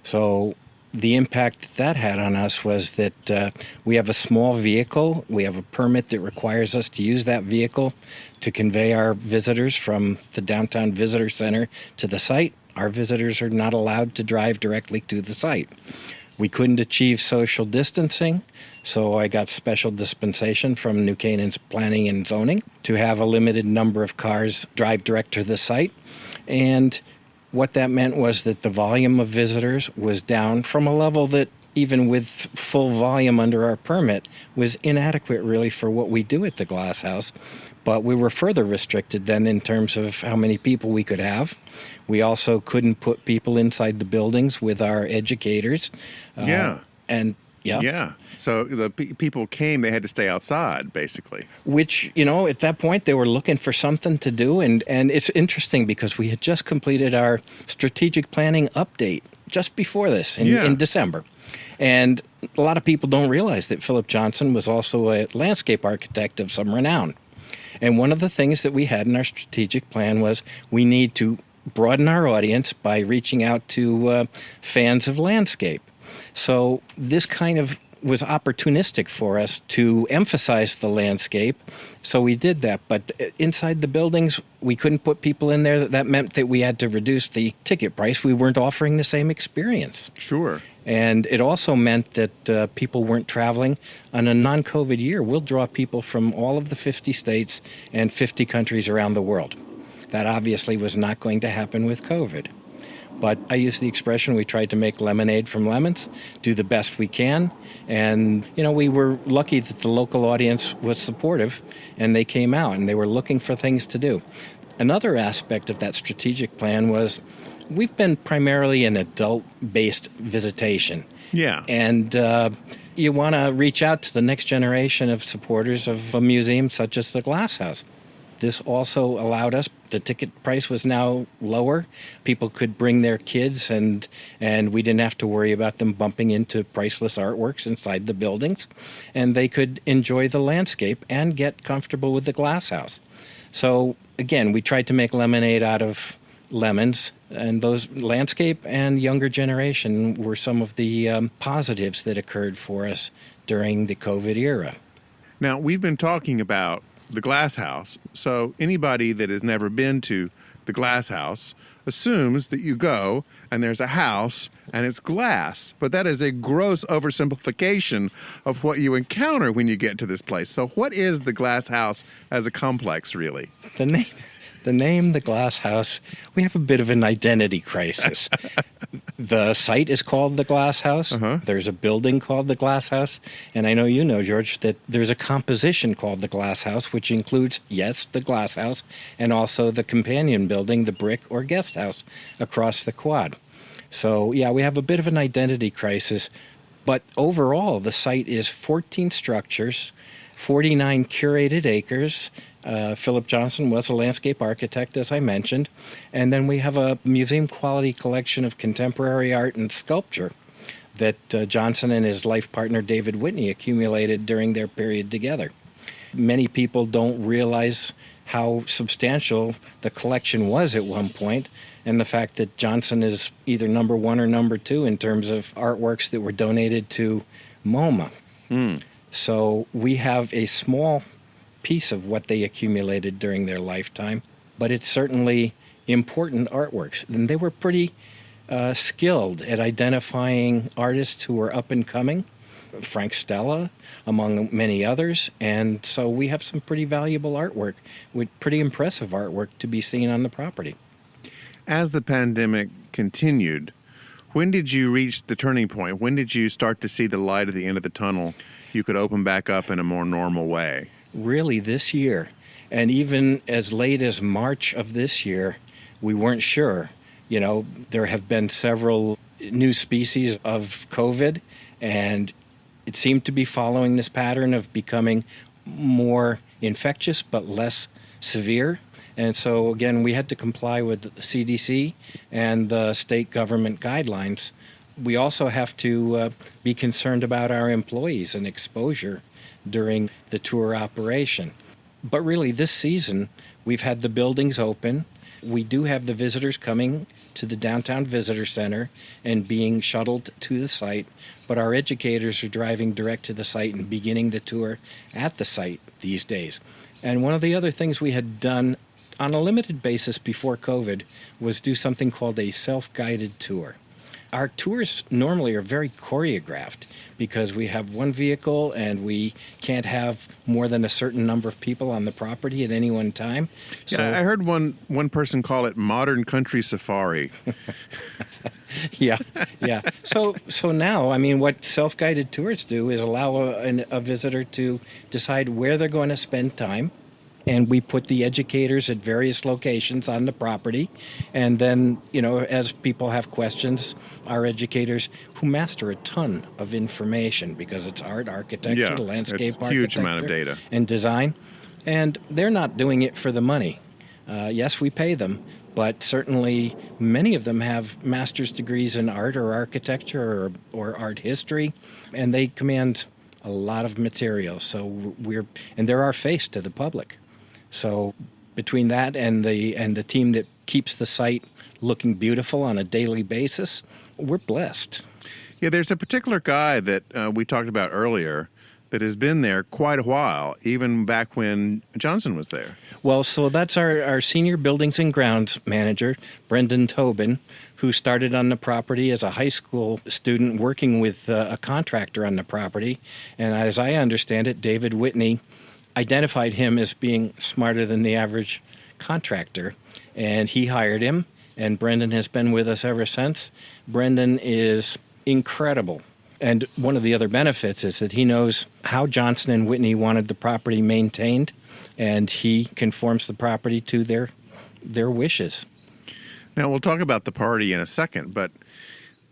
So the impact that had on us was that we have a small vehicle. We have a permit that requires us to use that vehicle to convey our visitors from the downtown visitor center to the site. Our visitors are not allowed to drive directly to the site. We couldn't achieve social distancing, so I got special dispensation from New Canaan's Planning and Zoning to have a limited number of cars drive direct to the site. And what that meant was that the volume of visitors was down from a level that, even with full volume under our permit, was inadequate really for what we do at the Glass House. But we were further restricted then in terms of how many people we could have. We also couldn't put people inside the buildings with our educators. Yeah. Yeah. So the people came, they had to stay outside, basically. Which, at that point, they were looking for something to do. And it's interesting because we had just completed our strategic planning update just before this in December. And a lot of people don't realize that Philip Johnson was also a landscape architect of some renown. And one of the things that we had in our strategic plan was we need to broaden our audience by reaching out to fans of landscape. So this kind of was opportunistic for us to emphasize the landscape, so we did that. But inside the buildings, we couldn't put people in there. That meant that we had to reduce the ticket price. We weren't offering the same experience. Sure. And it also meant that people weren't traveling. On a non-COVID year, we'll draw people from all of the 50 states and 50 countries around the world. That obviously was not going to happen with COVID. But I use the expression, we tried to make lemonade from lemons, do the best we can. And, we were lucky that the local audience was supportive, and they came out, and they were looking for things to do. Another aspect of that strategic plan was we've been primarily an adult-based visitation. Yeah. And you want to reach out to the next generation of supporters of a museum such as the Glass House. This also allowed us, the ticket price was now lower. People could bring their kids, and we didn't have to worry about them bumping into priceless artworks inside the buildings. And they could enjoy the landscape and get comfortable with the Glass House. So, again, we tried to make lemonade out of lemons, and those landscape and younger generation were some of the positives that occurred for us during the COVID era. Now, we've been talking about the Glass House, so anybody that has never been to the Glass House assumes that you go and there's a house and it's glass. But that is a gross oversimplification of what you encounter when you get to this place. So what is the Glass House as a complex, really? The name, the Glass House, we have a bit of an identity crisis. The site is called the Glass House. Uh-huh. There's a building called the Glass House. And I know you know, George, that there's a composition called the Glass House, which includes, yes, the Glass House, and also the companion building, the brick or guest house across the quad. So, yeah, we have a bit of an identity crisis. But overall, the site is 14 structures, 49 curated acres. Philip Johnson was a landscape architect, as I mentioned. And then we have a museum-quality collection of contemporary art and sculpture that Johnson and his life partner, David Whitney, accumulated during their period together. Many people don't realize how substantial the collection was at one point, and the fact that Johnson is either number one or number two in terms of artworks that were donated to MoMA. So we have a small piece of what they accumulated during their lifetime, but it's certainly important artworks. And they were pretty skilled at identifying artists who were up and coming, Frank Stella, among many others. And so we have some pretty valuable artwork, with pretty impressive artwork to be seen on the property. As the pandemic continued, when did you reach the turning point? When did you start to see the light at the end of the tunnel? You could open back up in a more normal way? Really this year, and even as late as March of this year, we weren't sure. There have been several new species of COVID, and it seemed to be following this pattern of becoming more infectious but less severe. And so, again, we had to comply with the CDC and the state government guidelines. We also have to be concerned about our employees and exposure during the tour operation. But really, this season, we've had the buildings open. We do have the visitors coming to the downtown visitor center and being shuttled to the site, but our educators are driving direct to the site and beginning the tour at the site these days. And one of the other things we had done on a limited basis before COVID was do something called a self-guided tour. Our tours normally are very choreographed because we have one vehicle and we can't have more than a certain number of people on the property at any one time. Yeah, I heard one person call it modern country safari. Yeah. So now, what self-guided tours do is allow a visitor to decide where they're going to spend time. And we put the educators at various locations on the property. And then, as people have questions, our educators, who master a ton of information because it's art, architecture, landscape it's architecture, huge amount of data, and design. And they're not doing it for the money. Yes, we pay them, but certainly many of them have master's degrees in art or architecture or art history, and they command a lot of material. So they're our face to the public. So between that and the team that keeps the site looking beautiful on a daily basis, we're blessed. Yeah, there's a particular guy that we talked about earlier that has been there quite a while, even back when Johnson was there. Well, so that's our senior buildings and grounds manager, Brendan Tobin, who started on the property as a high school student working with a contractor on the property. And as I understand it, David Whitney identified him as being smarter than the average contractor, and he hired him, and Brendan has been with us ever since. Brendan is incredible. And one of the other benefits is that he knows how Johnson and Whitney wanted the property maintained, and he conforms the property to their wishes. Now, we'll talk about the party in a second, but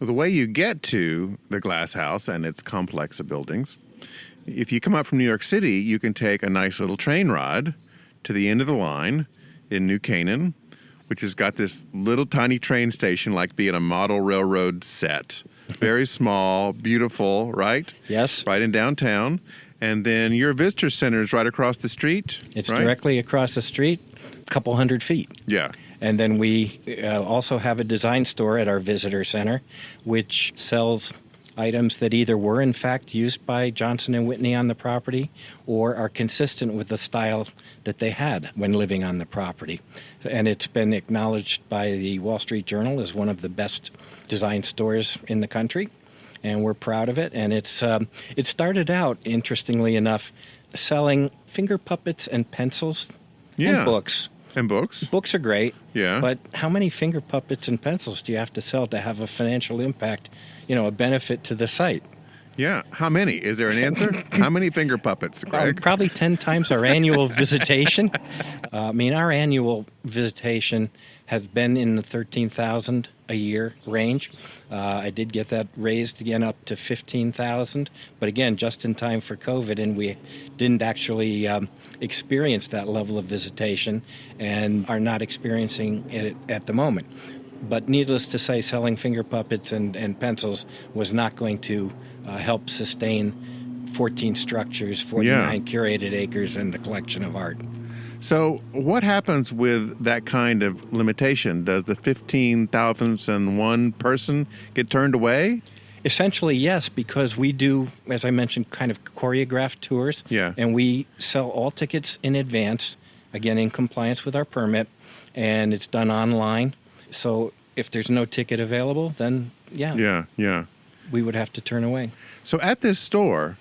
the way you get to the Glass House and its complex of buildings, if you come up from New York City, you can take a nice little train ride to the end of the line in New Canaan, which has got this little tiny train station like being a model railroad set. Very small, beautiful, right? Yes. Right in downtown. And then your visitor center is right across the street. It's right? directly across the street, a couple hundred feet. Yeah. And then we also have a design store at our visitor center, which sells items that either were in fact used by Johnson and Whitney on the property or are consistent with the style that they had when living on the property. And it's been acknowledged by the Wall Street Journal as one of the best design stores in the country, and we're proud of it. And it started out, interestingly enough, selling finger puppets and pencils and books. And books? Books are great. Yeah. But how many finger puppets and pencils do you have to sell to have a financial impact, a benefit to the site? Yeah. How many? Is there an answer? How many finger puppets, Greg? Probably 10 times our annual visitation. Our annual visitation has been in the 13,000 a year range. I did get that raised again up to 15,000, but again, just in time for COVID, and we didn't actually experience that level of visitation and are not experiencing it at the moment. But needless to say, selling finger puppets and pencils was not going to help sustain 14 structures, 49 curated acres, and the collection of art. So what happens with that kind of limitation? Does the 15,001 person get turned away? Essentially, yes, because we do, as I mentioned, kind of choreographed tours. Yeah. And we sell all tickets in advance, again, in compliance with our permit, and it's done online. So if there's no ticket available, then, Yeah. we would have to turn away. So at this store,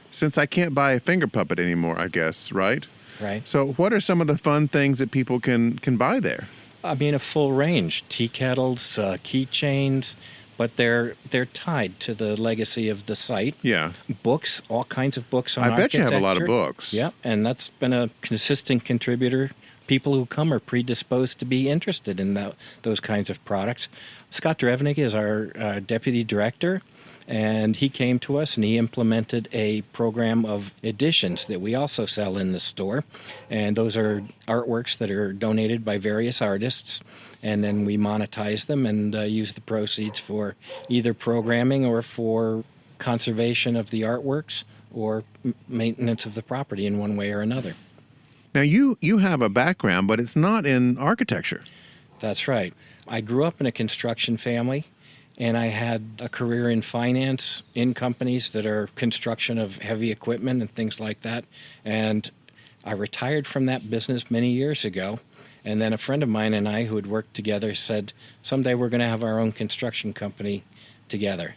since I can't buy a finger puppet anymore, I guess, right? Right. So what are some of the fun things that people can buy there? A full range. Tea kettles, keychains, but they're tied to the legacy of the site. Yeah. Books, all kinds of books on I bet architecture. you have a lot of books. Yep, and that's been a consistent contributor. People who come are predisposed to be interested in those kinds of products. Scott Drevnik is our deputy director, and he came to us and he implemented a program of editions that we also sell in the store. And those are artworks that are donated by various artists, and then we monetize them and use the proceeds for either programming or for conservation of the artworks or maintenance of the property in one way or another. Now, you have a background, but it's not in architecture. That's right. I grew up in a construction family, and I had a career in finance in companies that are construction of heavy equipment and things like that. And I retired from that business many years ago. And then a friend of mine and I who had worked together said, someday we're going to have our own construction company together.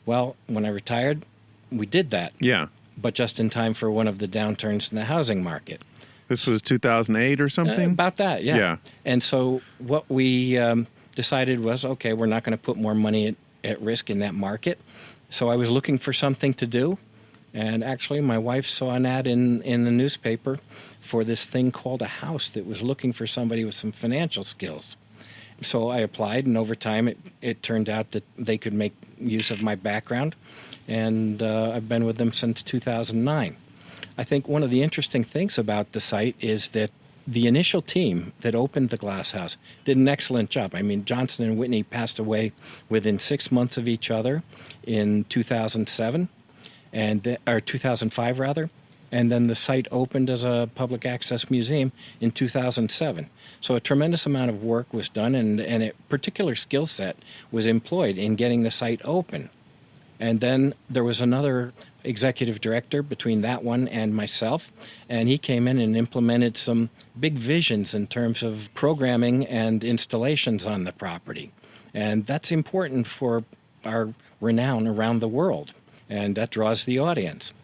Well, when I retired, we did that. Yeah. But just in time for one of the downturns in the housing market. This was 2008 or something? About that, yeah. Yeah. And so what we decided was, okay, we're not going to put more money at risk in that market. So I was looking for something to do. And actually, my wife saw an ad in the newspaper for this thing called a house that was looking for somebody with some financial skills. So I applied, and over time, it turned out that they could make use of my background. And I've been with them since 2009. I think one of the interesting things about the site is that the initial team that opened the Glass House did an excellent job. Johnson and Whitney passed away within 6 months of each other in 2007, or 2005 rather, and then the site opened as a public access museum in 2007. So a tremendous amount of work was done, and a particular skill set was employed in getting the site open. And then there was another executive director between that one and myself, and he came in and implemented some big visions in terms of programming and installations on the property. And that's important for our renown around the world, and that draws the audience.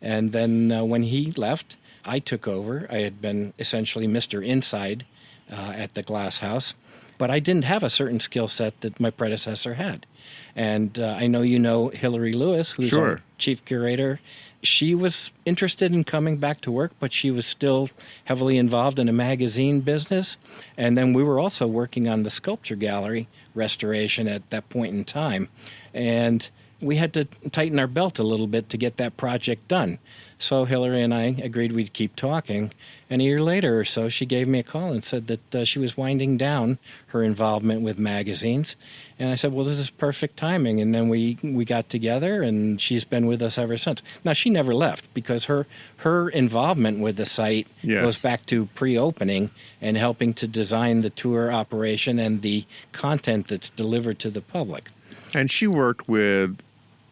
And then when he left, I took over. I had been essentially Mr. Inside at the Glass House, but I didn't have a certain skill set that my predecessor had. And I know you know Hillary Lewis, who's Sure. our chief curator. She was interested in coming back to work, but she was still heavily involved in a magazine business. And then we were also working on the sculpture gallery restoration at that point in time. And we had to tighten our belt a little bit to get that project done. So Hillary and I agreed we'd keep talking. And a year later or so, she gave me a call and said that she was winding down her involvement with magazines. And I said, well, this is perfect timing. And then we got together, and she's been with us ever since. Now, she never left because her involvement with the site Yes. goes back to pre-opening and helping to design the tour operation and the content that's delivered to the public. And she worked with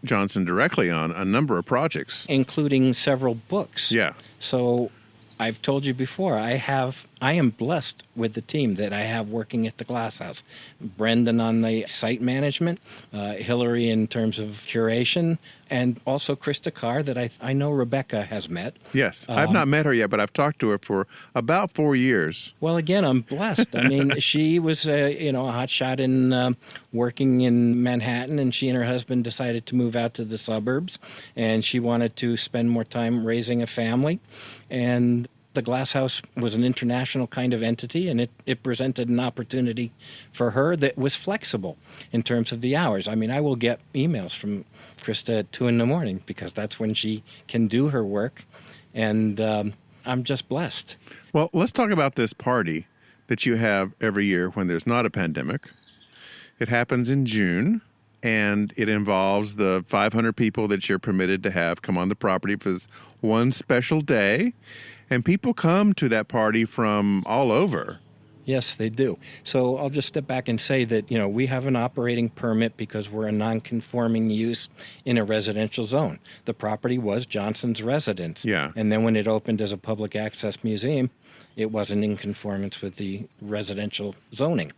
Johnson directly on a number of projects, including several books. Yeah. So I've told you before, I am blessed with the team that I have working at the Glass House. Brendan on the site management, Hillary in terms of curation, and also Krista Carr that I know Rebecca has met. Yes. I've not met her yet, but I've talked to her for about 4 years. Well, again, I'm blessed. I mean, she was a hotshot in working in Manhattan, and she and her husband decided to move out to the suburbs, and she wanted to spend more time raising a family. And the Glass House was an international kind of entity, and it presented an opportunity for her that was flexible in terms of the hours. I mean, I will get emails from Krista at 2 a.m. because that's when she can do her work, and I'm just blessed. Well, let's talk about this party that you have every year when there's not a pandemic. It happens in June, and it involves the 500 people that you're permitted to have come on the property for this one special day. And people come to that party from all over. Yes, they do. So I'll just step back and say that, we have an operating permit because we're a non-conforming use in a residential zone. The property was Johnson's residence. Yeah. And then when it opened as a public access museum, it wasn't in conformance with the residential zoning.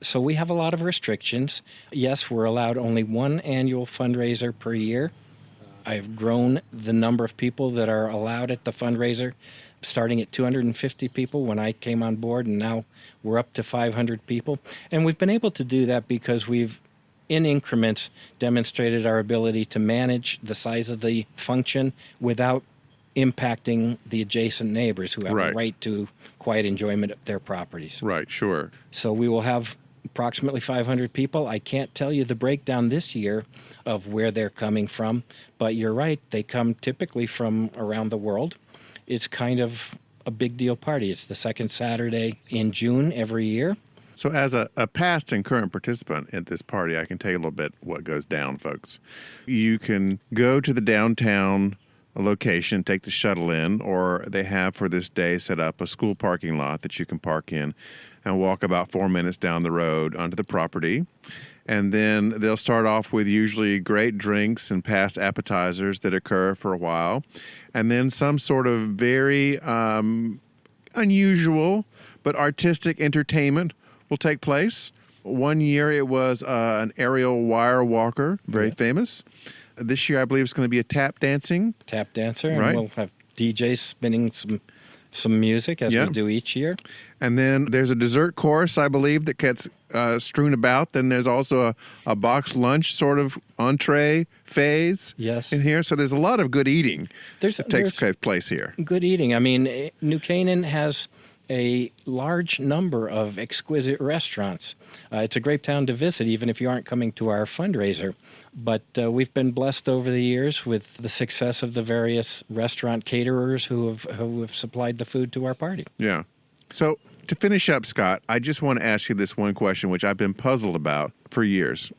So we have a lot of restrictions. Yes, we're allowed only one annual fundraiser per year. I've grown the number of people that are allowed at the fundraiser, starting at 250 people when I came on board, and now we're up to 500 people. And we've been able to do that because we've, in increments, demonstrated our ability to manage the size of the function without impacting the adjacent neighbors who have Right. a right to quiet enjoyment of their properties. Right, sure. So we will have approximately 500 people. I can't tell you the breakdown this year of where they're coming from, but you're right, they come typically from around the world. It's kind of a big deal party. It's the second Saturday in June every year. So as a past and current participant at this party, I can tell you a little bit what goes down, folks. You can go to the downtown location, take the shuttle in, or they have for this day set up a school parking lot that you can park in and walk about 4 minutes down the road onto the property. And then they'll start off with usually great drinks and past appetizers that occur for a while. And then some sort of very unusual but artistic entertainment will take place. One year it was an aerial wire walker, very famous. This year I believe it's going to be a tap dancing. Tap dancer, and Right. we'll have DJs spinning some music as Yeah. we do each year. And then there's a dessert course, I believe, that gets strewn about. Then there's also a box lunch sort of entree phase Yes. in here. So there's a lot of good eating that takes there's place here. good eating. I mean, New Canaan has a large number of exquisite restaurants. It's a great town to visit, even if you aren't coming to our fundraiser. But we've been blessed over the years with the success of the various restaurant caterers who have supplied the food to our party. Yeah. So to finish up, Scott, I just want to ask you this one question, which I've been puzzled about for years.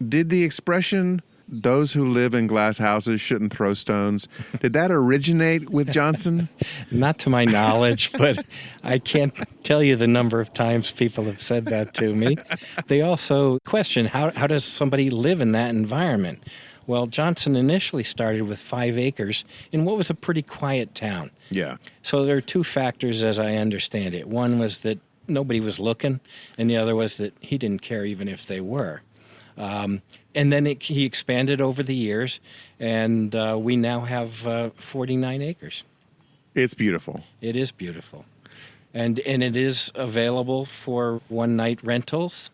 Did the expression, "those who live in glass houses shouldn't throw stones," did that originate with Johnson? Not to my knowledge, but I can't tell you the number of times people have said that to me. They also question, how does somebody live in that environment? Well, Johnson initially started with 5 acres in what was a pretty quiet town. Yeah. So there are 2 factors as I understand it. One was that nobody was looking, and the other was that he didn't care even if they were. And then he expanded over the years, and we now have 49 acres. It's beautiful. It is beautiful. And it is available for one-night rentals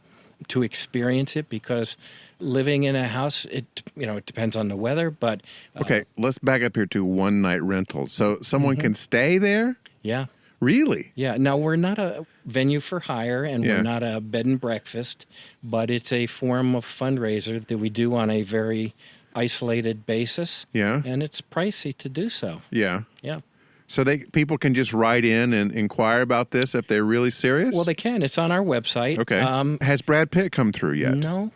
to experience it, because living in a house, it depends on the weather, but... Okay, let's back up here to one-night rentals. So someone can stay there? Yeah. Really? Yeah. Now, we're not a venue for hire, and Yeah. we're not a bed and breakfast, but it's a form of fundraiser that we do on a very isolated basis. Yeah. And it's pricey to do so. Yeah. Yeah. So people can just write in and inquire about this if they're really serious? Well, they can. It's on our website. Okay. Has Brad Pitt come through yet? No.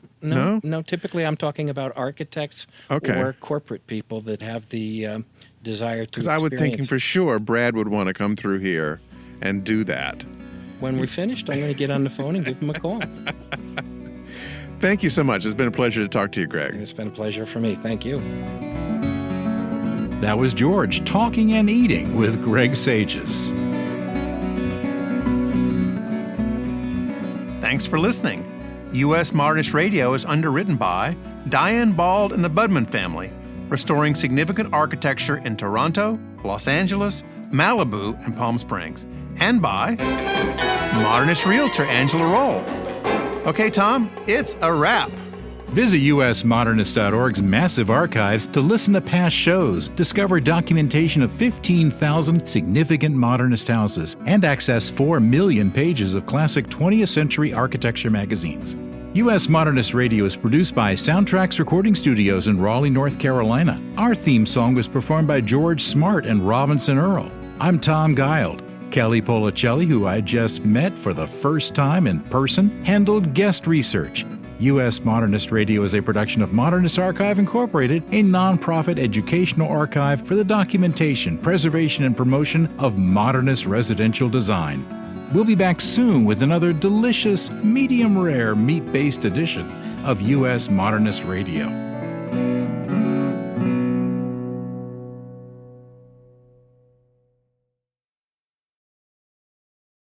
Typically, I'm talking about architects or corporate people that have the desire to experience. Because I would think for sure Brad would want to come through here and do that. When we're finished, I'm going to get on the phone and give him a call. Thank you so much. It's been a pleasure to talk to you, Greg. It's been a pleasure for me. Thank you. That was George talking and eating with Greg Sages. Thanks for listening. U.S. Modernist Radio is underwritten by Diane Bald and the Budman family, restoring significant architecture in Toronto, Los Angeles, Malibu, and Palm Springs, and by Modernist realtor Angela Roll. Okay, Tom, it's a wrap. Visit usmodernist.org's massive archives to listen to past shows, discover documentation of 15,000 significant modernist houses, and access 4 million pages of classic 20th century architecture magazines. U.S. Modernist Radio is produced by Soundtracks Recording Studios in Raleigh, North Carolina. Our theme song was performed by George Smart and Robinson Earl. I'm Tom Guild. Kelly Policelli, who I just met for the first time in person, handled guest research. U.S. Modernist Radio is a production of Modernist Archive Incorporated, a nonprofit educational archive for the documentation, preservation, and promotion of modernist residential design. We'll be back soon with another delicious, medium-rare, meat-based edition of U.S. Modernist Radio.